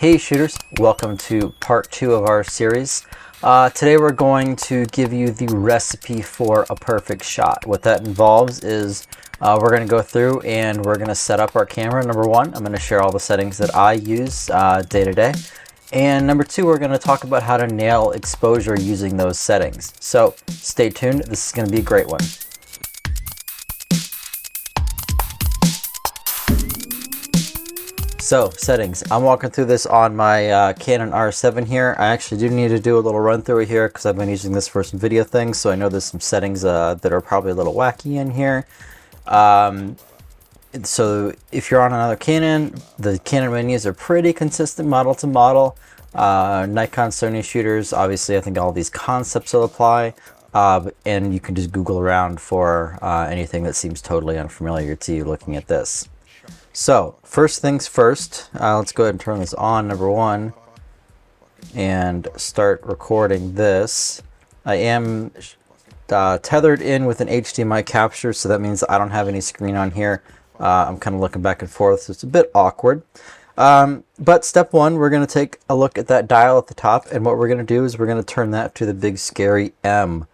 Hey shooters, welcome to part 2 of our series. Today we're going to give you the recipe for a perfect shot. What that involves is we're going to go through and we're going to set up our camera. Number one, I'm going to share all the settings that I use day to day. And number two, we're going to talk about how to nail exposure using those settings. So stay tuned, this is going to be a great one. So settings, I'm walking through this on my Canon R7 here. I actually do need to do a little run through here because I've been using this for some video things, so I know there's some settings that are probably a little wacky in here. So if you're on another Canon, the Canon menus are pretty consistent model to model. Nikon, Sony shooters, obviously I think all these concepts will apply, and you can just Google around for anything that seems totally unfamiliar to you looking at this. So first things first, let's go ahead and turn this on, number one, and start recording this. I am tethered in with an HDMI capture, so that means I don't have any screen on here. I'm kind of looking back and forth, so it's a bit awkward. But step one, we're going to take a look at that dial at the top, and what we're going to do is we're going to turn that to the big scary M.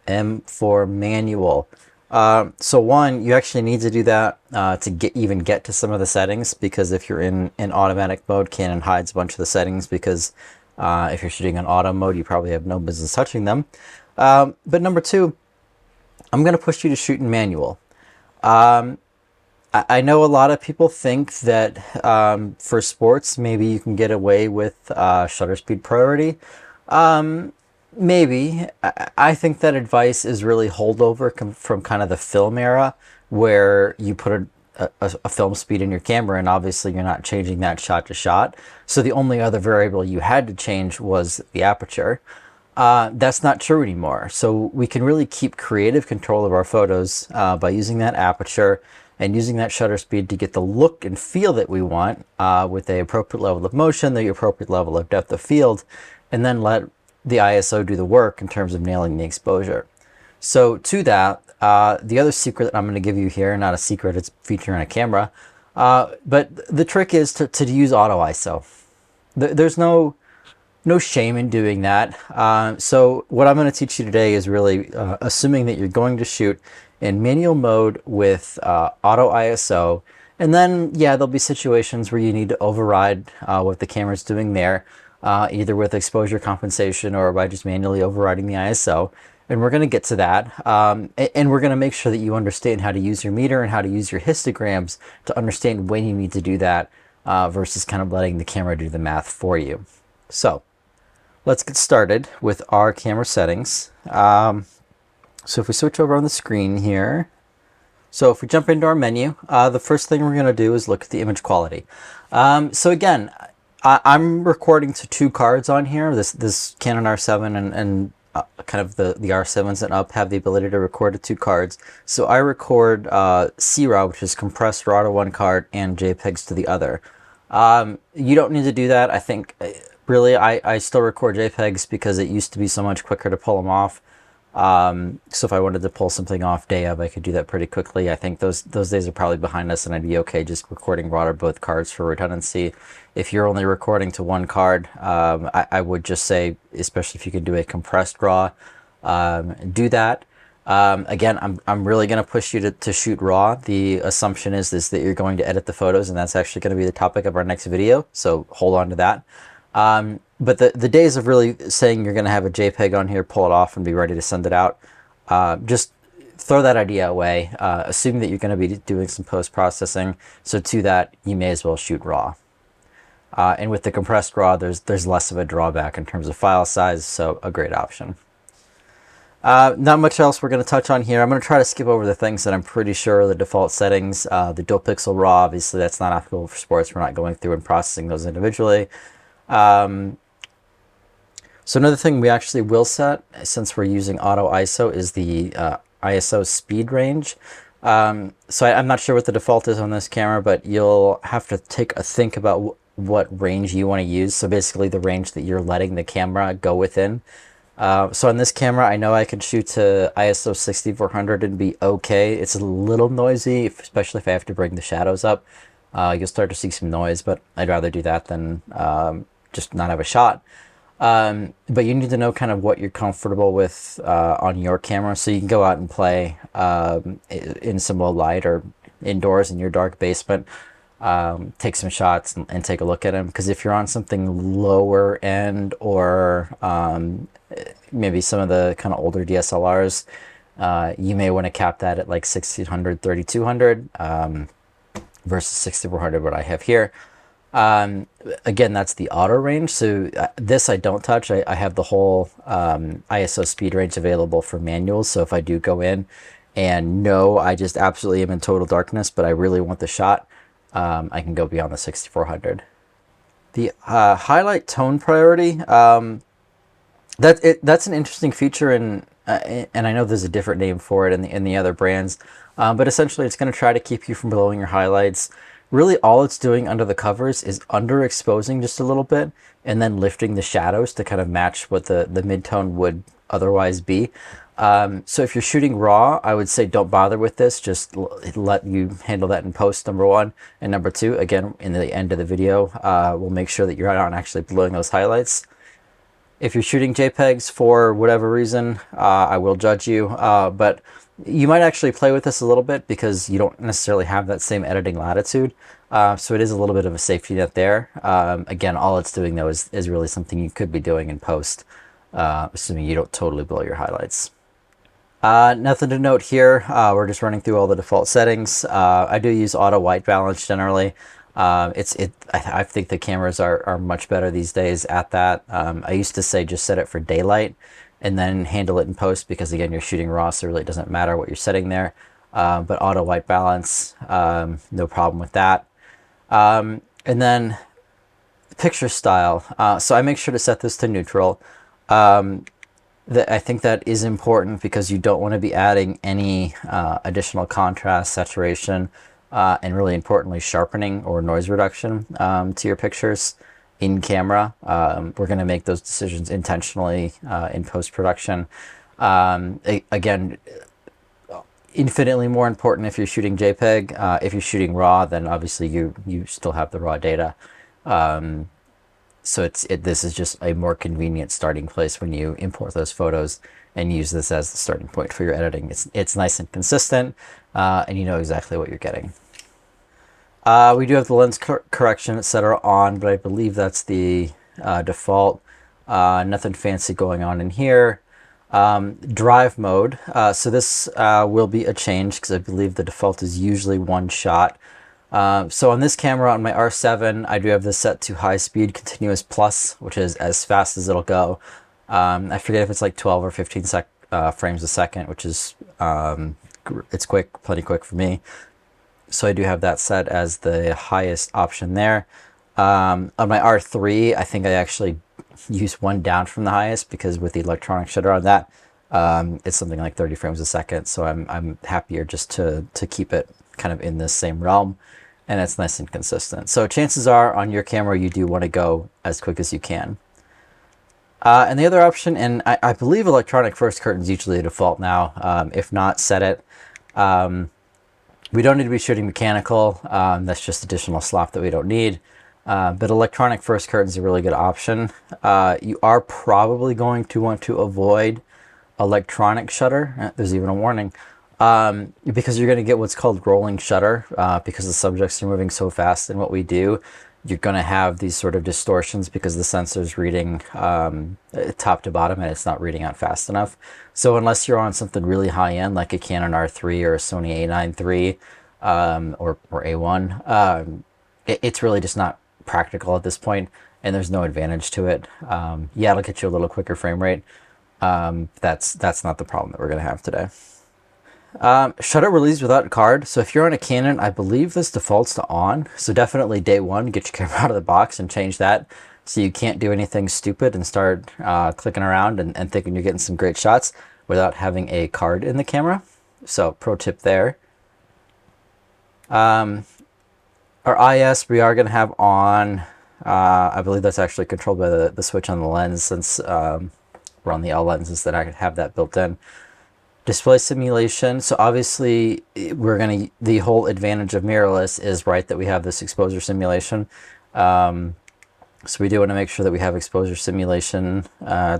M for manual. So one, you actually need to do that to even get to some of the settings, because if you're in automatic mode, Canon hides a bunch of the settings because if you're shooting in auto mode, you probably have no business touching them. But number two, I'm going to push you to shoot in manual. I know a lot of people think that for sports, maybe you can get away with shutter speed priority. Maybe. I think that advice is really holdover from kind of the film era, where you put a film speed in your camera and obviously you're not changing that shot to shot. So the only other variable you had to change was the aperture. That's not true anymore. So we can really keep creative control of our photos by using that aperture and using that shutter speed to get the look and feel that we want with the appropriate level of motion, the appropriate level of depth of field, and then let the ISO do the work in terms of nailing the exposure. So to that, the other secret that I'm going to give you here, not a secret, it's featuring a camera, but the trick is to use auto ISO. There's no shame in doing that. So what I'm going to teach you today is really assuming that you're going to shoot in manual mode with auto ISO, and then yeah, there'll be situations where you need to override what the camera's doing there, either with exposure compensation or by just manually overriding the ISO. And we're going to get to that. And we're going to make sure that you understand how to use your meter and how to use your histograms to understand when you need to do that versus kind of letting the camera do the math for you. So let's get started with our camera settings. So if we switch over on the screen here, so if we jump into our menu, the first thing we're going to do is look at the image quality. So again, I'm recording to 2 cards on here. This Canon R7 and kind of the R7s and up have the ability to record to 2 cards. So I record CRAW, which is compressed RAW to one card, and JPEGs to the other. You don't need to do that. I think really I still record JPEGs because it used to be so much quicker to pull them off. So if I wanted to pull something off day of, I could do that pretty quickly. I think those days are probably behind us, and I'd be okay just recording RAW to both cards for redundancy. If you're only recording to one card, I would just say, especially if you can do a compressed RAW, do that. Again, I'm really going to push you to shoot RAW. The assumption is that you're going to edit the photos, and that's actually going to be the topic of our next video, so hold on to that. But the days of really saying you're going to have a JPEG on here, pull it off and be ready to send it out, just throw that idea away, assuming that you're going to be doing some post-processing. So to that, you may as well shoot RAW. And with the compressed RAW, there's less of a drawback in terms of file size, so a great option. Not much else we're going to touch on here. I'm going to try to skip over the things that I'm pretty sure are the default settings. The dual pixel RAW, obviously that's not applicable for sports. We're not going through and processing those individually. So another thing we actually will set, since we're using auto ISO, is the ISO speed range. So I'm not sure what the default is on this camera, but you'll have to take a think about what range you want to use. So basically the range that you're letting the camera go within. So on this camera, I know I can shoot to ISO 6400 and be okay. It's a little noisy, especially if I have to bring the shadows up. you'll start to see some noise, but I'd rather do that than just not have a shot. But you need to know kind of what you're comfortable with on your camera, so you can go out and play in some low light or indoors in your dark basement, take some shots and take a look at them. Because if you're on something lower end, or maybe some of the kind of older DSLRs, you may want to cap that at like 1600, 3200 versus 6400, what I have here. Again, that's the auto range. So this I don't touch. I have the whole ISO speed range available for manuals. So if I do go in and no, I just absolutely am in total darkness, but I really want the shot, I can go beyond the 6400. The highlight tone priority, that's an interesting feature, and I know there's a different name for it in the other brands, but essentially it's going to try to keep you from blowing your highlights. Really, all it's doing under the covers is underexposing just a little bit and then lifting the shadows to kind of match what the midtone would otherwise be. So if you're shooting raw, I would say don't bother with this. Just let you handle that in post, number one. And number two, again, in the end of the video, we'll make sure that you're not actually blowing those highlights. If you're shooting JPEGs for whatever reason, I will judge you, but you might actually play with this a little bit because you don't necessarily have that same editing latitude. So it is a little bit of a safety net there. Again, all it's doing though is really something you could be doing in post, assuming you don't totally blow your highlights. Nothing to note here. We're just running through all the default settings. I do use auto white balance generally. I think the cameras are much better these days at that. I used to say just set it for daylight and then handle it in post, because again, you're shooting raw, so it really doesn't matter what you're setting there. But auto white balance, no problem with that. And then picture style. So I make sure to set this to neutral. I think that is important because you don't want to be adding any additional contrast, saturation, and really importantly, sharpening or noise reduction to your pictures in camera. We're going to make those decisions intentionally in post-production. Again, infinitely more important if you're shooting JPEG. If you're shooting RAW, then obviously you still have the raw data. So this is just a more convenient starting place when you import those photos and use this as the starting point for your editing. It's nice and consistent, and you know exactly what you're getting. We do have the lens correction, etc. on, but I believe that's the default. Nothing fancy going on in here. Drive mode. So this will be a change because I believe the default is usually one shot. So on this camera, on my R7, I do have this set to high speed continuous plus, which is as fast as it'll go. I forget if it's like 12 or 15 frames a second, which is it's quick, plenty quick for me. So I do have that set as the highest option there. On my R3, I think I actually use one down from the highest, because with the electronic shutter on that, it's something like 30 frames a second. So I'm happier just to keep it kind of in this same realm, and it's nice and consistent. So chances are on your camera, you do want to go as quick as you can. And the other option, and I believe electronic first curtain is usually a default now. If not, set it. We don't need to be shooting mechanical. That's just additional slop that we don't need. But electronic first curtain is a really good option. You are probably going to want to avoid electronic shutter. There's even a warning. Because you're going to get what's called rolling shutter, because the subjects are moving so fast in what we do. You're going to have these sort of distortions because the sensor is reading top to bottom and it's not reading out fast enough. So unless you're on something really high end like a Canon R3 or a Sony A9 III or A1, it's really just not practical at this point, and there's no advantage to it. Yeah, it'll get you a little quicker frame rate. That's not the problem that we're going to have today. Shutter release without card. So if you're on a Canon, I believe this defaults to on. So definitely day one, get your camera out of the box and change that so you can't do anything stupid and start clicking around and thinking you're getting some great shots without having a card in the camera. So pro tip there. Our IS we are going to have on. I believe that's actually controlled by the switch on the lens, since we're on the L lenses that I have that built in. Display simulation. So obviously the whole advantage of mirrorless is, right, that we have this exposure simulation. So we do want to make sure that we have exposure simulation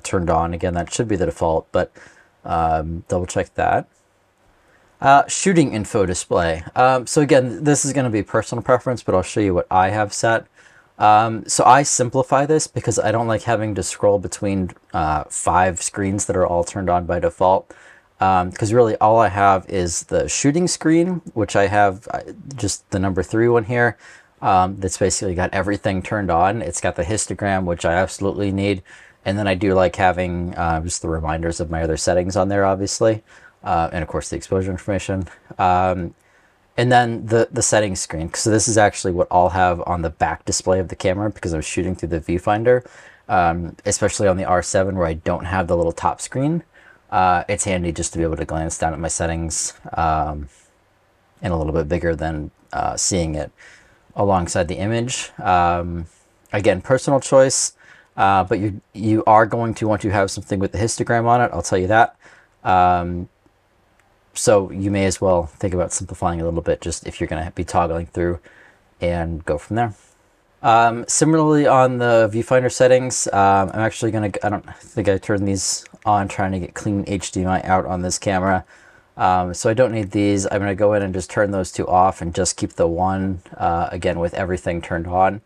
turned on. Again, that should be the default, but double check that. Shooting info display. So again, this is going to be personal preference, but I'll show you what I have set. So I simplify this because I don't like having to scroll between 5 screens that are all turned on by default. Because really all I have is the shooting screen, which I have just the number 3 one here. That's basically got everything turned on. It's got the histogram, which I absolutely need. And then I do like having just the reminders of my other settings on there, obviously. And of course the exposure information. And then the settings screen. So this is actually what I'll have on the back display of the camera because I'm shooting through the viewfinder. Especially on the R7 where I don't have the little top screen. It's handy just to be able to glance down at my settings and a little bit bigger than seeing it alongside the image. Again, personal choice, but you are going to want to have something with the histogram on it, I'll tell you that. So you may as well think about simplifying a little bit just if you're going to be toggling through and go from there. Similarly on the viewfinder settings, I'm actually going to, I don't think I turned these on, trying to get clean HDMI out on this camera. So I don't need these. I'm going to go in and just turn those 2 off and just keep the one, again, with everything turned on.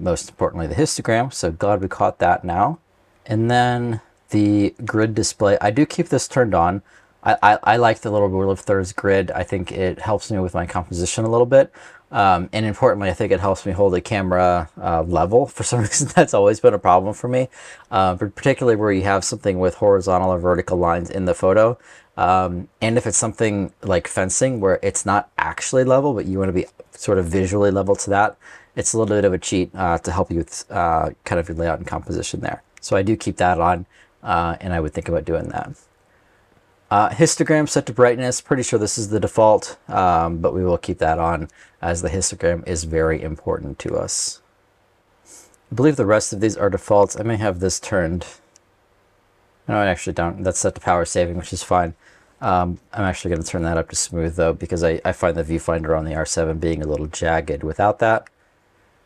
Most importantly, the histogram. So glad we caught that now. And then the grid display, I do keep this turned on. I like the little rule of thirds grid. I think it helps me with my composition a little bit. And importantly, I think it helps me hold the camera level. For some reason, that's always been a problem for me. But particularly where you have something with horizontal or vertical lines in the photo. And if it's something like fencing where it's not actually level, but you want to be sort of visually level to that, it's a little bit of a cheat to help you with kind of your layout and composition there. So I do keep that on, and I would think about doing that. Histogram set to brightness, pretty sure this is the default, but we will keep that on as the histogram is very important to us. I believe the rest of these are defaults. I may have this turned. No, I actually don't. That's set to power saving, which is fine. I'm actually going to turn that up to smooth though, because I find the viewfinder on the R7 being a little jagged without that.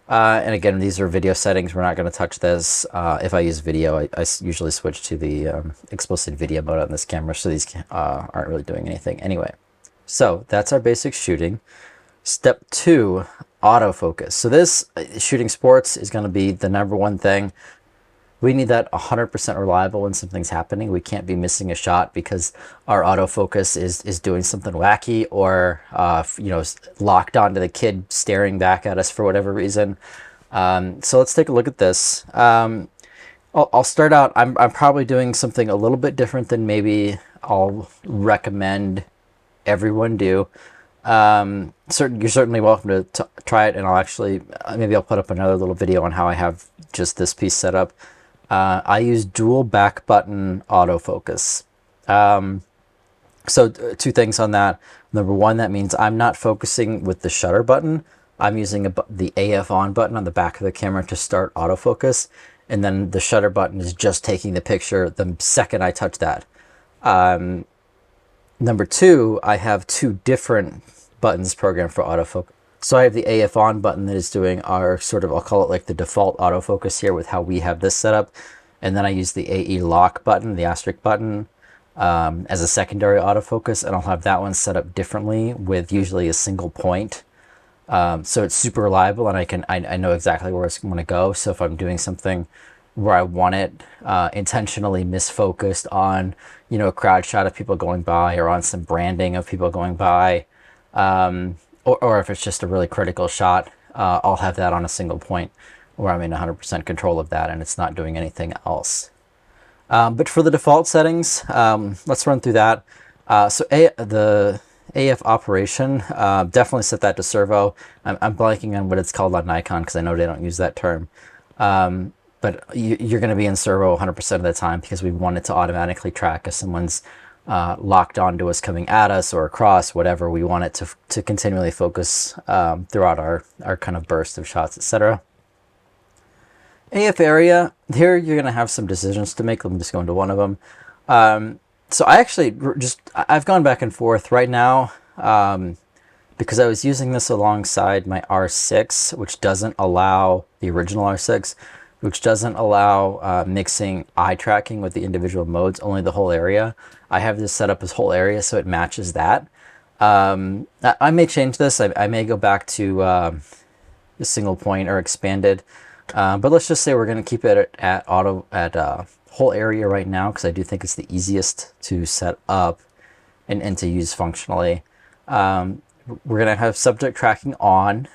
And again, these are video settings. We're not going to touch this. If I use video, I usually switch to the explicit video mode on this camera, so these aren't really doing anything anyway. So that's our basic shooting. Step 2, autofocus. So this shooting sports is going to be the number 1 thing. We need that 100% reliable when something's happening. We can't be missing a shot because our autofocus is doing something wacky or you know, locked onto the kid staring back at us for whatever reason. So let's take a look at this. I'll start out. I'm probably doing something a little bit different than maybe I'll recommend everyone do. You're certainly welcome to try it, and I'll actually maybe I'll put up another little video on how I have just this piece set up. I use dual back button autofocus. So 2 things on that. Number 1, that means I'm not focusing with the shutter button. I'm using the AF on button on the back of the camera to start autofocus, and then the shutter button is just taking the picture the second I touch that. Number 2, I have 2 different buttons programmed for autofocus. So I have the AF on button that is doing our sort of, I'll call it like the default autofocus here with how we have this set up. And then I use the AE lock button, the asterisk button, as a secondary autofocus. And I'll have that one set up differently with usually a single point. So it's super reliable, and I know exactly where it's going to go. So if I'm doing something where I want it intentionally misfocused on, you know, a crowd shot of people going by, or on some branding of people going by, or if it's just a really critical shot, I'll have that on a single point where I'm in 100% control of that and it's not doing anything else. But for the default settings, let's run through that. The AF operation, definitely set that to servo. I'm blanking on what it's called on Nikon because I know they don't use that term. But you're going to be in servo 100% of the time because we want it to automatically track if someone's locked onto us coming at us or across, whatever. We want it to continually focus throughout our kind of burst of shots, etc. AF area, here you're going to have some decisions to make. Let me just go into one of them. So I actually I've gone back and forth right now, because I was using this alongside my R6, which doesn't allow the original R6, which doesn't allow mixing eye tracking with the individual modes, only the whole area. I have this set up as whole area so it matches that. I may change this. I may go back to the single point or expanded, but let's just say we're going to keep it at whole area right now, because I do think it's the easiest to set up and to use functionally. We're going to have subject tracking on,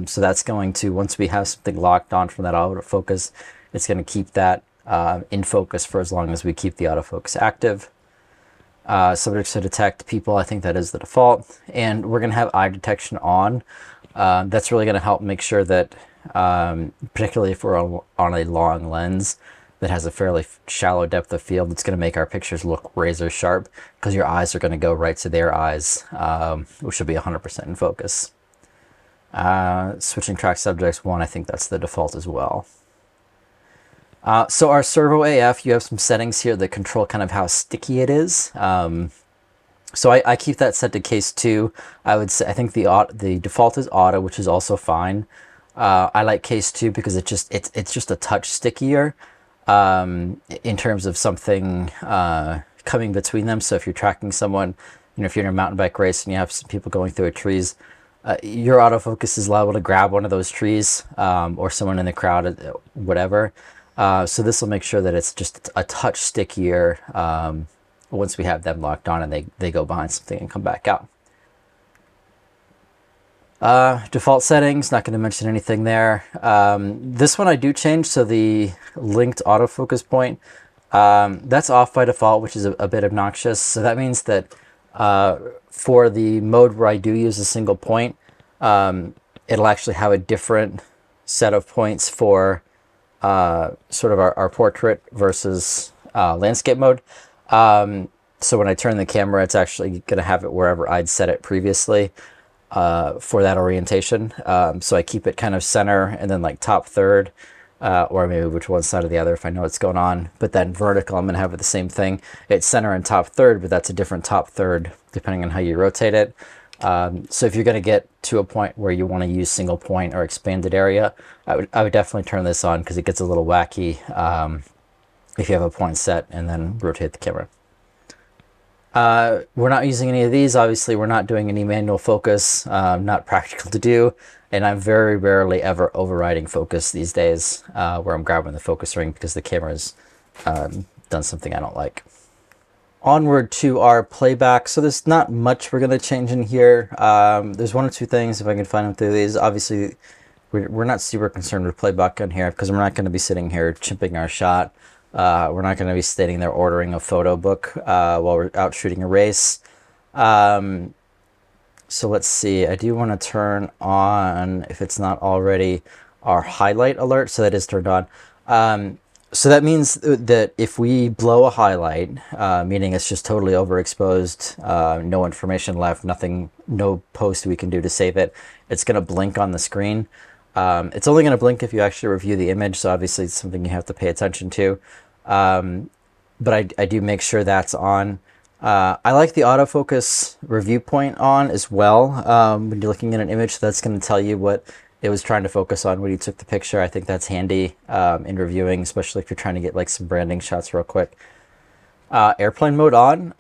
so that's going to, once we have something locked on from that autofocus, it's going to keep that in focus for as long as we keep the autofocus active. Subjects to detect people, I think that is the default, and we're going to have eye detection on. That's really going to help make sure that, particularly if we're on a long lens that has a fairly shallow depth of field, it's going to make our pictures look razor sharp, because your eyes are going to go right to their eyes, which will be 100% in focus. Switching track subjects 1, I think that's the default as well. So our servo AF, you have some settings here that control kind of how sticky it is. So I keep that set to case 2. I would say, I think the default is auto, which is also fine. I like case 2 because it's just a touch stickier in terms of something coming between them. So if you're tracking someone, if you're in a mountain bike race and you have some people going through trees, your autofocus is liable to grab one of those trees, or someone in the crowd, whatever. So this will make sure that it's just a touch stickier once we have them locked on and they go behind something and come back out. Default settings, not going to mention anything there. This one I do change, so the linked autofocus point, that's off by default, which is a bit obnoxious. So that means that for the mode where I do use a single point, it'll actually have a different set of points for sort of our portrait versus landscape mode. So when I turn the camera, it's actually going to have it wherever I'd set it previously for that orientation. So I keep it kind of center and then like top third, or maybe which one side or the other if I know what's going on. But then vertical, I'm going to have it the same thing. It's center and top third, but that's a different top third depending on how you rotate it. So if you're going to get to a point where you want to use single point or expanded area, I would definitely turn this on, because it gets a little wacky if you have a point set and then rotate the camera. We're not using any of these. Obviously, we're not doing any manual focus, not practical to do. And I'm very rarely ever overriding focus these days, where I'm grabbing the focus ring because the camera's done something I don't like. Onward to our playback. So there's not much we're going to change in here. There's one or two things if I can find them through these. Obviously, we're not super concerned with playback on here, because we're not going to be sitting here chimping our shot. We're not going to be standing there ordering a photo book while we're out shooting a race. So let's see. I do want to turn on, if it's not already, our highlight alert. So that is turned on. So that means that if we blow a highlight, meaning it's just totally overexposed, no information left, nothing, no post we can do to save it, it's going to blink on the screen. It's only going to blink if you actually review the image, so obviously it's something you have to pay attention to. But I do make sure that's on. I like the autofocus review point on as well when you're looking at an image. So that's going to tell you what it was trying to focus on when you took the picture. I think that's handy in reviewing, especially if you're trying to get like some branding shots real quick. Airplane mode on,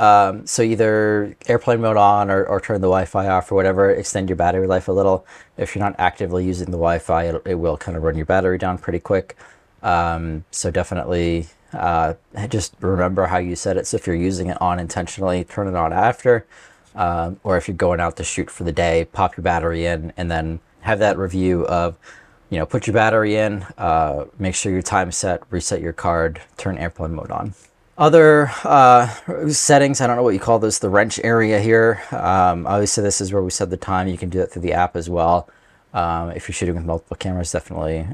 so either airplane mode on or turn the Wi-Fi off or whatever, extend your battery life a little. If you're not actively using the Wi-Fi, it will kind of run your battery down pretty quick. So definitely just remember how you set it. So if you're using it on intentionally, turn it on after, or if you're going out to shoot for the day, pop your battery in and then have that review of, put your battery in, make sure your time's set, reset your card, turn airplane mode on. Other settings, I don't know what you call this, the wrench area here. Obviously this is where we set the time. You can do that through the app as well. If you're shooting with multiple cameras, definitely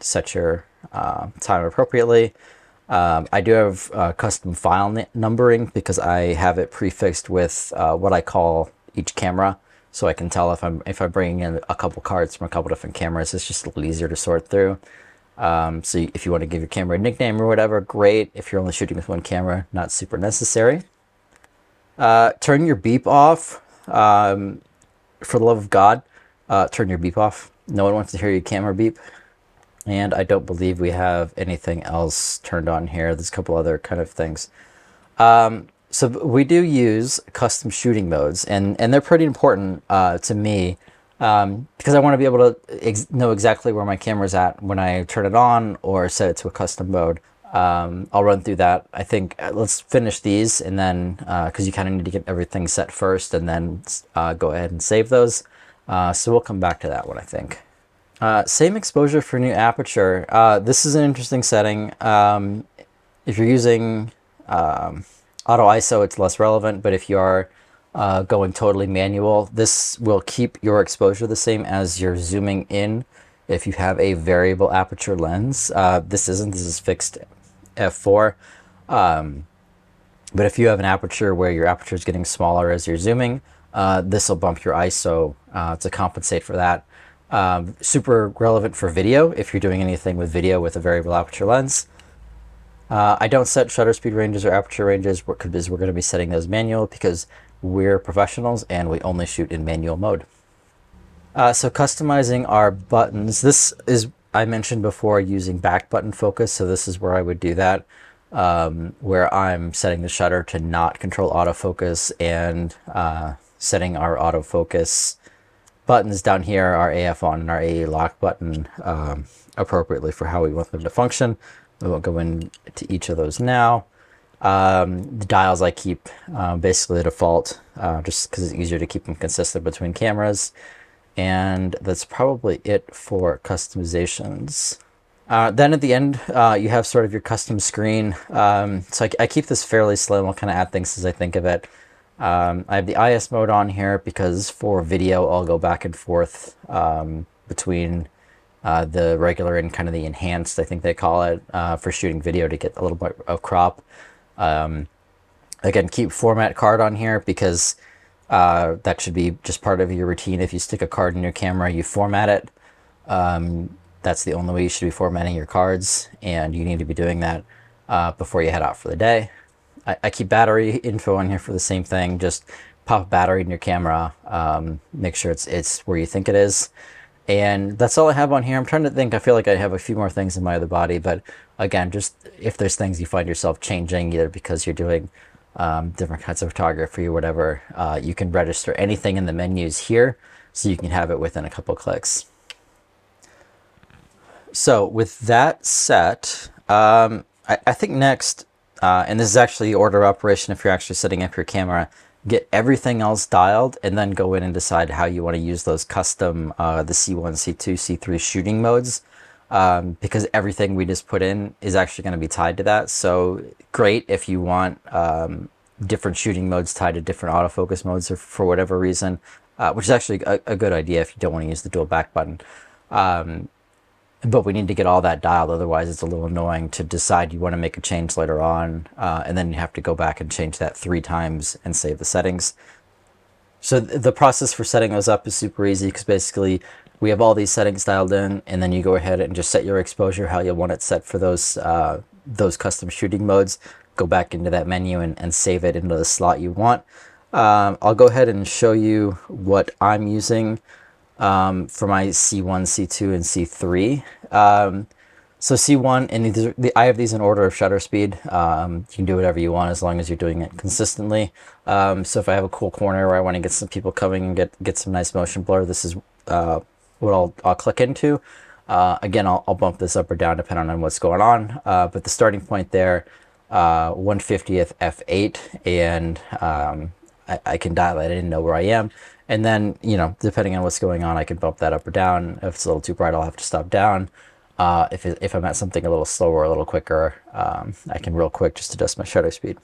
set your time appropriately. I do have custom file numbering because I have it prefixed with what I call each camera. So I can tell if I'm bringing in a couple cards from a couple different cameras. It's just a little easier to sort through. So if you want to give your camera a nickname or whatever, great. If you're only shooting with one camera, not super necessary. Turn your beep off. For the love of God, turn your beep off. No one wants to hear your camera beep. And I don't believe we have anything else turned on here. There's a couple other kind of things. So we do use custom shooting modes, and they're pretty important to me because I want to be able to know exactly where my camera's at when I turn it on or set it to a custom mode. I'll run through that. I think let's finish these, and then because you kind of need to get everything set first and then go ahead and save those. So we'll come back to that one, I think. Same exposure for new aperture. This is an interesting setting. If you're using auto ISO, it's less relevant, but if you are going totally manual, this will keep your exposure the same as you're zooming in if you have a variable aperture lens. This is fixed f4. But if you have an aperture where your aperture is getting smaller as you're zooming, this will bump your ISO to compensate for that. Super relevant for video if you're doing anything with video with a variable aperture lens. I don't set shutter speed ranges or aperture ranges because we're going to be setting those manual because we're professionals and we only shoot in manual mode. So customizing our buttons. This is, I mentioned before, using back button focus. So this is where I would do that, where I'm setting the shutter to not control autofocus and setting our autofocus buttons down here, our AF on and our AE lock button appropriately for how we want them to function. We won't go into each of those now. The dials I keep basically the default, just because it's easier to keep them consistent between cameras. And that's probably it for customizations. Then at the end, you have sort of your custom screen. So I keep this fairly slim. I'll kind of add things as I think of it. I have the IS mode on here because for video, I'll go back and forth between the regular and kind of the enhanced, I think they call it, for shooting video to get a little bit of crop. Again, keep format card on here because that should be just part of your routine. If you stick a card in your camera, you format it. That's the only way you should be formatting your cards, and you need to be doing that before you head out for the day. I keep battery info on here for the same thing. Just pop a battery in your camera, make sure it's where you think it is. And that's all I have on here. I'm trying to think. I feel like I have a few more things in my other body, but again, just if there's things you find yourself changing, either because you're doing different kinds of photography or whatever, you can register anything in the menus here so you can have it within a couple clicks. So with that set, I think next, and this is actually the order of operation if you're actually setting up your camera, get everything else dialed and then go in and decide how you want to use those custom, the C1, C2, C3 shooting modes, because everything we just put in is actually going to be tied to that. So great if you want different shooting modes tied to different autofocus modes or for whatever reason, which is actually a good idea if you don't want to use the dual back button. But we need to get all that dialed, otherwise it's a little annoying to decide you want to make a change later on, and then you have to go back and change that 3 times and save the settings. So the process for setting those up is super easy because basically we have all these settings dialed in, and then you go ahead and just set your exposure how you want it set for those custom shooting modes. Go back into that menu and save it into the slot you want. I'll go ahead and show you what I'm using for my C1, C2, and C3. So C1, and I have these in order of shutter speed. You can do whatever you want as long as you're doing it consistently. So if I have a cool corner where I want to get some people coming and get some nice motion blur, this is what I'll click into. Again, I'll bump this up or down depending on what's going on. But the starting point there, 1/50th f8, and I can dial it in, know where I am. And then, you know, depending on what's going on, I can bump that up or down. If it's a little too bright, I'll have to stop down. If I'm at something a little slower, a little quicker, I can real quick just adjust my shutter speed.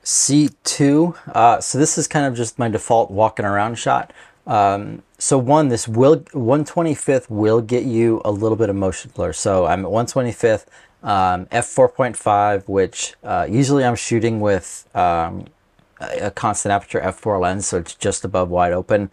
C2, so this is kind of just my default walking around shot. So this 1/25th will get you a little bit of motion blur. So I'm at 1/25th, f4.5, which usually I'm shooting with a constant aperture f4 lens, so it's just above wide open.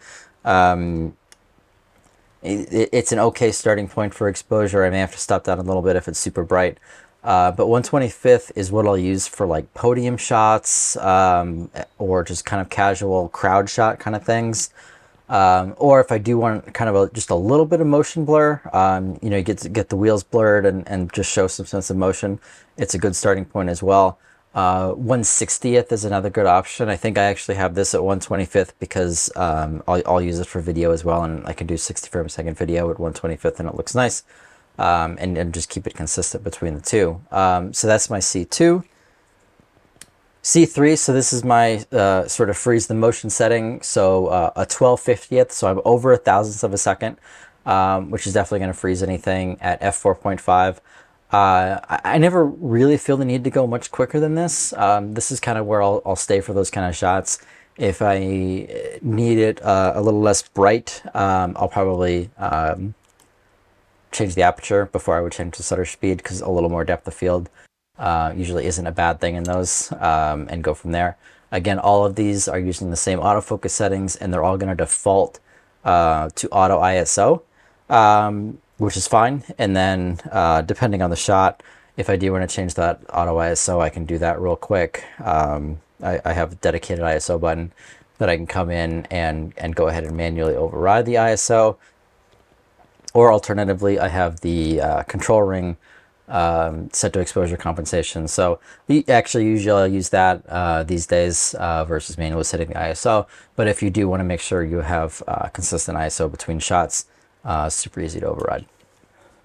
It's an okay starting point for exposure. I may have to stop down a little bit if it's super bright. But 125th is what I'll use for like podium shots, or just kind of casual crowd shot kind of things. Or if I do want kind of just a little bit of motion blur, you know, you get the wheels blurred and just show some sense of motion. It's a good starting point as well. 1/60th is another good option. I think I actually have this at 1/25th because I'll use it for video as well, and I can do 60 frames a second video at 1/25th and it looks nice. And just keep it consistent between the two. So that's my C2. C3, so this is my sort of freeze the motion setting. So a 12/50th, so I'm over a thousandth of a second, which is definitely going to freeze anything at f4.5. I never really feel the need to go much quicker than this. This is kind of where I'll stay for those kind of shots. If I need it a little less bright, I'll probably change the aperture before I would change the shutter speed, because a little more depth of field usually isn't a bad thing in those, and go from there. Again, all of these are using the same autofocus settings, and they're all going to default to auto ISO, which is fine. And then depending on the shot, if I do want to change that auto ISO, I can do that real quick. I have a dedicated ISO button that I can come in and go ahead and manually override the ISO. Or alternatively, I have the control ring set to exposure compensation. So usually I'll use that these days versus manually setting the ISO. But if you do want to make sure you have consistent ISO between shots, super easy to override.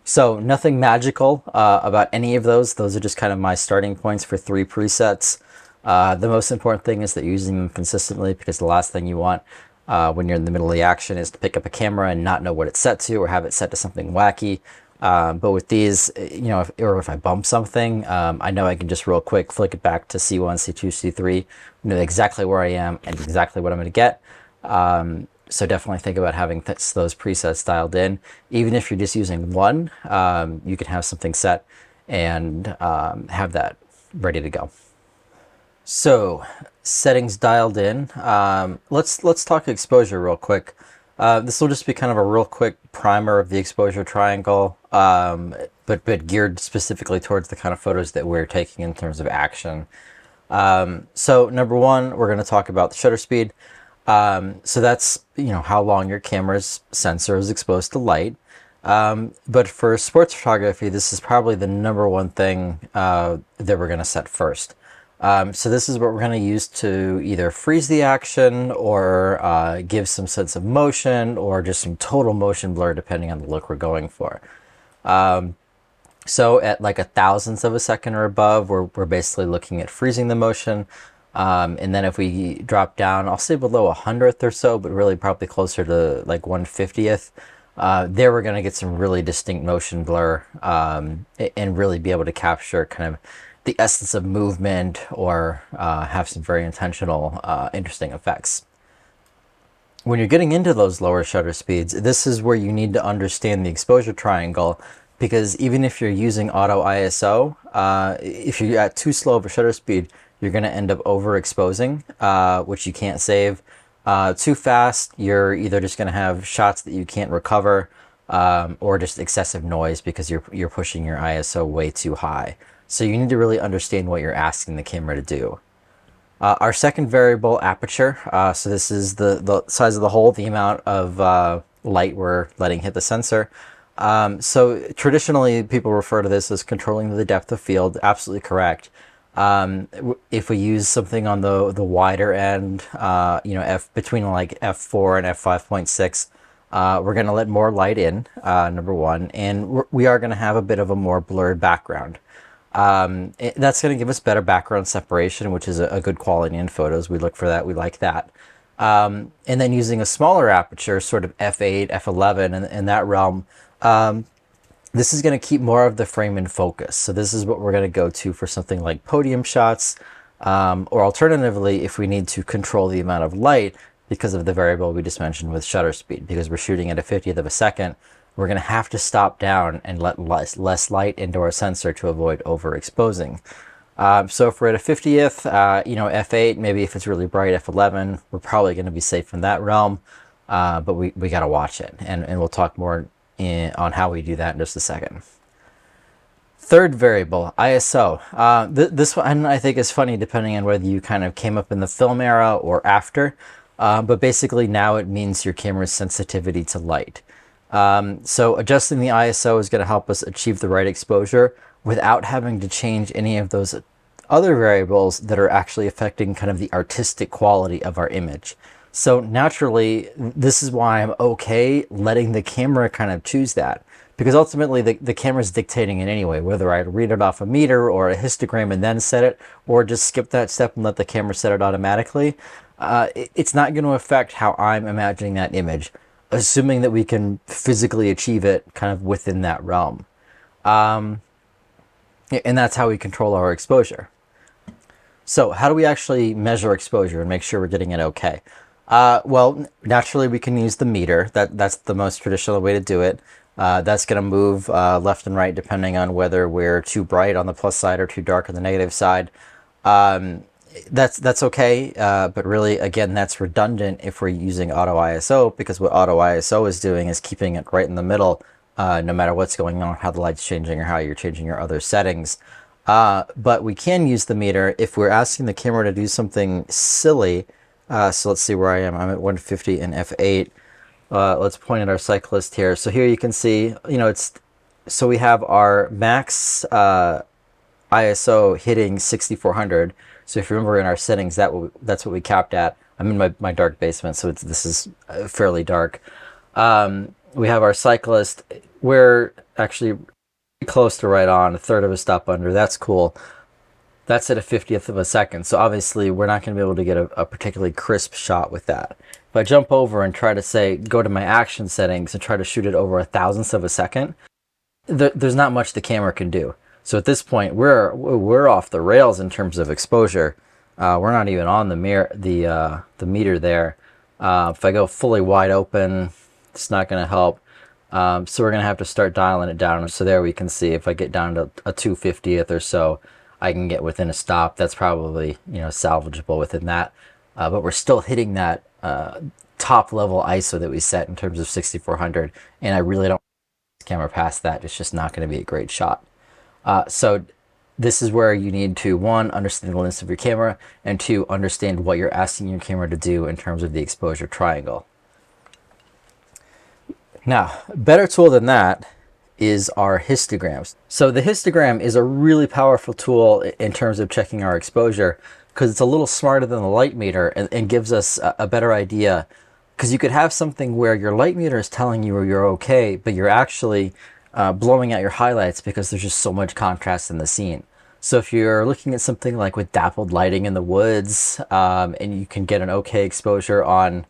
So nothing magical about any of those. Those are just kind of my starting points for 3 presets. The most important thing is that you're using them consistently, because the last thing you want when you're in the middle of the action is to pick up a camera and not know what it's set to, or have it set to something wacky. But with these, you know, if I bump something, I know I can just real quick flick it back to C1, C2, C3, know exactly where I am and exactly what I'm going to get. So definitely think about having those presets dialed in. Even if you're just using one, you can have something set and have that ready to go. So settings dialed in. Let's talk exposure real quick. This will just be kind of a real quick primer of the exposure triangle, but geared specifically towards the kind of photos that we're taking in terms of action. So number one, we're going to talk about the shutter speed. So that's, you know, how long your camera's sensor is exposed to light. But for sports photography, this is probably the number one thing that we're going to set first. So this is what we're going to use to either freeze the action or give some sense of motion, or just some total motion blur depending on the look we're going for. So at like a thousandth of a second or above, we're basically looking at freezing the motion. And then if we drop down, I'll say below a hundredth or so, but really probably closer to like 1/50th, there we're going to get some really distinct motion blur, and really be able to capture kind of the essence of movement, or have some very intentional, interesting effects. When you're getting into those lower shutter speeds, this is where you need to understand the exposure triangle, because even if you're using auto ISO, if you're at too slow of a shutter speed, you're going to end up overexposing, which you can't save. Too fast, you're either just going to have shots that you can't recover, or just excessive noise because you're pushing your ISO way too high. So you need to really understand what you're asking the camera to do. Our second variable, aperture. So this is the size of the hole, the amount of light we're letting hit the sensor. So traditionally, people refer to this as controlling the depth of field. Absolutely correct. If we use something on the wider end, you know, between like f4 and f5.6, we're going to let more light in, number one, and we are going to have a bit of a more blurred background. That's going to give us better background separation, which is a good quality in photos. We look for that. We like that. And then using a smaller aperture, sort of f8, f11 in that realm, this is going to keep more of the frame in focus. So this is what we're going to go to for something like podium shots, or alternatively, if we need to control the amount of light because of the variable we just mentioned with shutter speed, because we're shooting at a 50th of a second, we're going to have to stop down and let less light into our sensor to avoid overexposing. So if we're at a 50th, you know, f8, maybe if it's really bright, f11, we're probably going to be safe in that realm, but we got to watch it, and we'll talk more on how we do that in just a second. Third variable, ISO. This one I think is funny depending on whether you kind of came up in the film era or after. But basically now it means your camera's sensitivity to light. So adjusting the ISO is going to help us achieve the right exposure without having to change any of those other variables that are actually affecting kind of the artistic quality of our image. So naturally, this is why I'm okay letting the camera kind of choose that. Because ultimately the camera's dictating it anyway, whether I read it off a meter or a histogram and then set it, or just skip that step and let the camera set it automatically. It's not going to affect how I'm imagining that image, assuming that we can physically achieve it kind of within that realm. And that's how we control our exposure. So how do we actually measure exposure and make sure we're getting it okay? Well, naturally we can use the meter. That's the most traditional way to do it. That's going to move left and right depending on whether we're too bright on the plus side or too dark on the negative side. That's okay, but really, again, that's redundant if we're using auto ISO, because what auto ISO is doing is keeping it right in the middle, no matter what's going on, how the light's changing or how you're changing your other settings. But we can use the meter if we're asking the camera to do something silly. So let's see where I am. I'm at 150 in f8. Let's point at our cyclist here. So here you can see, so we have our max ISO hitting 6400. So if you remember in our settings, that's what we capped at. I'm in my dark basement, so this is fairly dark. We have our cyclist. We're actually close to right on, a third of a stop under. That's cool. That's at a 50th of a second. So obviously we're not going to be able to get a particularly crisp shot with that. If I jump over and try to say, go to my action settings and try to shoot it over a thousandth of a second, there's not much the camera can do. So at this point, we're off the rails in terms of exposure. We're not even on the meter there. If I go fully wide open, it's not going to help. So we're going to have to start dialing it down. So there we can see if I get down to a 250th or so, I can get within a stop. That's probably salvageable within that. But we're still hitting that top level ISO that we set in terms of 6400, and I really don't want this camera past that. It's just not going to be a great shot. So this is where you need to, one, understand the lens of your camera, and two, understand what you're asking your camera to do in terms of the exposure triangle. Now, a better tool than that is our histograms. So the histogram is a really powerful tool in terms of checking our exposure, because it's a little smarter than the light meter and gives us a better idea. Because you could have something where your light meter is telling you you're okay, but you're actually blowing out your highlights because there's just so much contrast in the scene. So if you're looking at something like with dappled lighting in the woods, and you can get an okay exposure on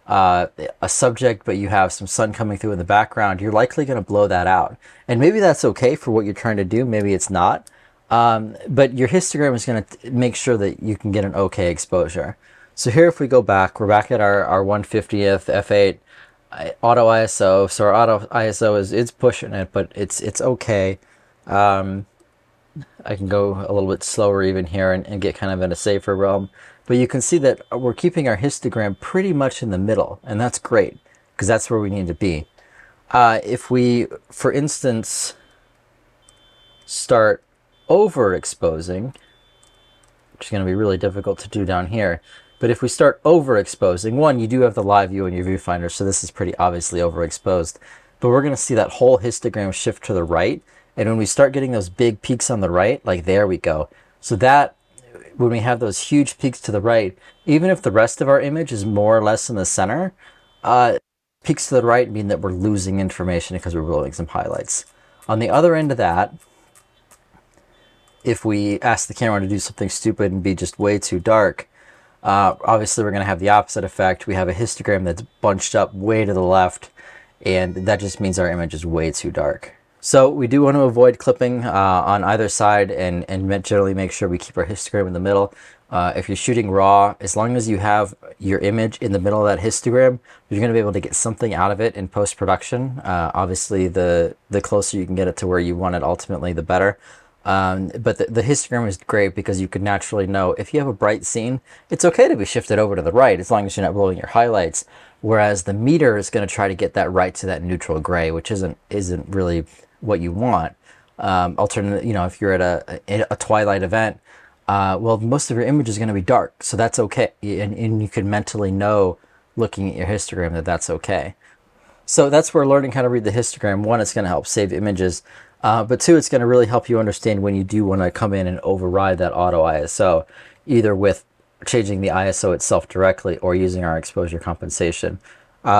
a subject, but you have some sun coming through in the background, you're likely going to blow that out. And maybe that's okay for what you're trying to do, maybe it's not. But your histogram is going to make sure that you can get an okay exposure. So here, if we go back, we're back at our 150th f8 auto ISO. So our auto ISO it's pushing it, but it's okay. I can go a little bit slower even here and get kind of in a safer realm. But you can see that we're keeping our histogram pretty much in the middle, and that's great because that's where we need to be. If we, for instance, start overexposing, which is going to be really difficult to do down here, but if we start overexposing, one, you do have the live view in your viewfinder, so this is pretty obviously overexposed, but we're going to see that whole histogram shift to the right, and when we start getting those big peaks on the right, like there we go. So that, when we have those huge peaks to the right, even if the rest of our image is more or less in the center, peaks to the right mean that we're losing information because we're blowing some highlights. On the other end of that, if we ask the camera to do something stupid and be just way too dark, obviously we're going to have the opposite effect. We have a histogram that's bunched up way to the left, and that just means our image is way too dark. So we do want to avoid clipping on either side and generally make sure we keep our histogram in the middle. If you're shooting raw, as long as you have your image in the middle of that histogram, you're going to be able to get something out of it in post-production. Obviously, the closer you can get it to where you want it ultimately, the better. But the histogram is great because you could naturally know if you have a bright scene, it's okay to be shifted over to the right as long as you're not blowing your highlights. Whereas the meter is going to try to get that right to that neutral gray, which isn't really what you want. alternate, if you're at a twilight event, well, most of your image is going to be dark, so that's okay. And you can mentally know, looking at your histogram, that that's okay. So that's where learning how to read the histogram, one, it's going to help save images, but two, it's going to really help you understand when you do want to come in and override that auto ISO, either with changing the ISO itself directly or using our exposure compensation.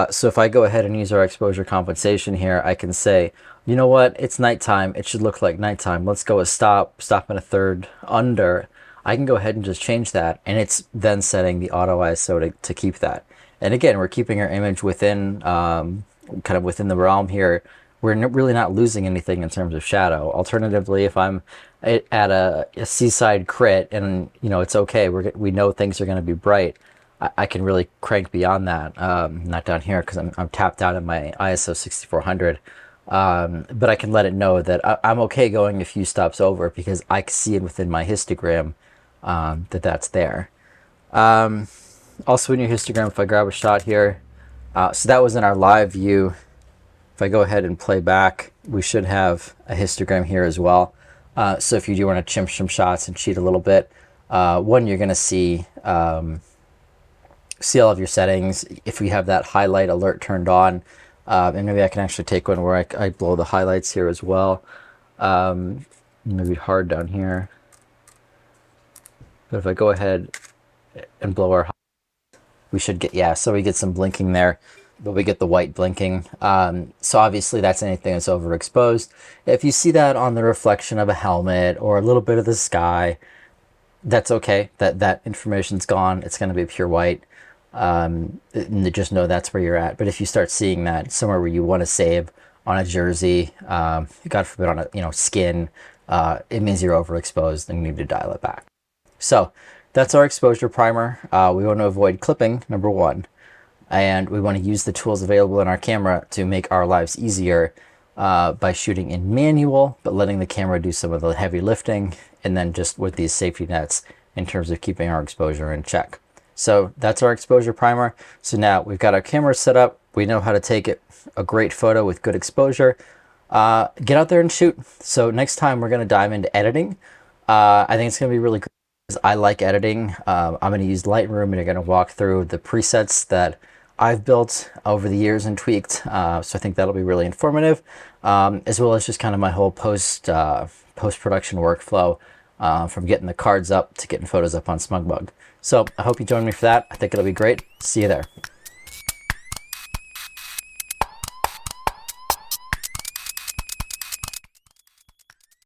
So if I go ahead and use our exposure compensation here, I can say, you know what, it's nighttime, it should look like nighttime. Let's go a stop and a third under. I can go ahead and just change that, and it's then setting the auto ISO to keep that. And again, we're keeping our image within kind of within the realm here. We're really not losing anything in terms of shadow. Alternatively, if I'm at a seaside crit and it's okay, we know things are going to be bright, I can really crank beyond that. Not down here because I'm tapped out in my ISO 6400. But I can let it know that I'm okay going a few stops over because I can see it within my histogram that that's there. Also in your histogram, if I grab a shot here, so that was in our live view. If I go ahead and play back, we should have a histogram here as well. So if you do want to chimp some shots and cheat a little bit, one, you're going to see all of your settings. If we have that highlight alert turned on, and maybe I can actually take one where I blow the highlights here as well. Maybe hard down here. But if I go ahead and blow our, we should get, yeah, so we get some blinking there, but we get the white blinking. So obviously that's anything that's overexposed. If you see that on the reflection of a helmet or a little bit of the sky, that's okay. That information's gone. It's going to be pure white. And just know that's where you're at. But if you start seeing that somewhere where you want to save on a jersey, God forbid on a skin, it means you're overexposed and you need to dial it back. So that's our exposure primer. We want to avoid clipping, number one, and we want to use the tools available in our camera to make our lives easier by shooting in manual, but letting the camera do some of the heavy lifting, and then just with these safety nets in terms of keeping our exposure in check. So that's our exposure primer. So now we've got our camera set up. We know how to take a great photo with good exposure. Get out there and shoot. So next time we're going to dive into editing. I think it's going to be really great because I like editing. I'm going to use Lightroom and you're going to walk through the presets that I've built over the years and tweaked. So I think that'll be really informative, as well as just kind of my whole post-production workflow, from getting the cards up to getting photos up on SmugMug. So I hope you join me for that. I think it'll be great. See you there.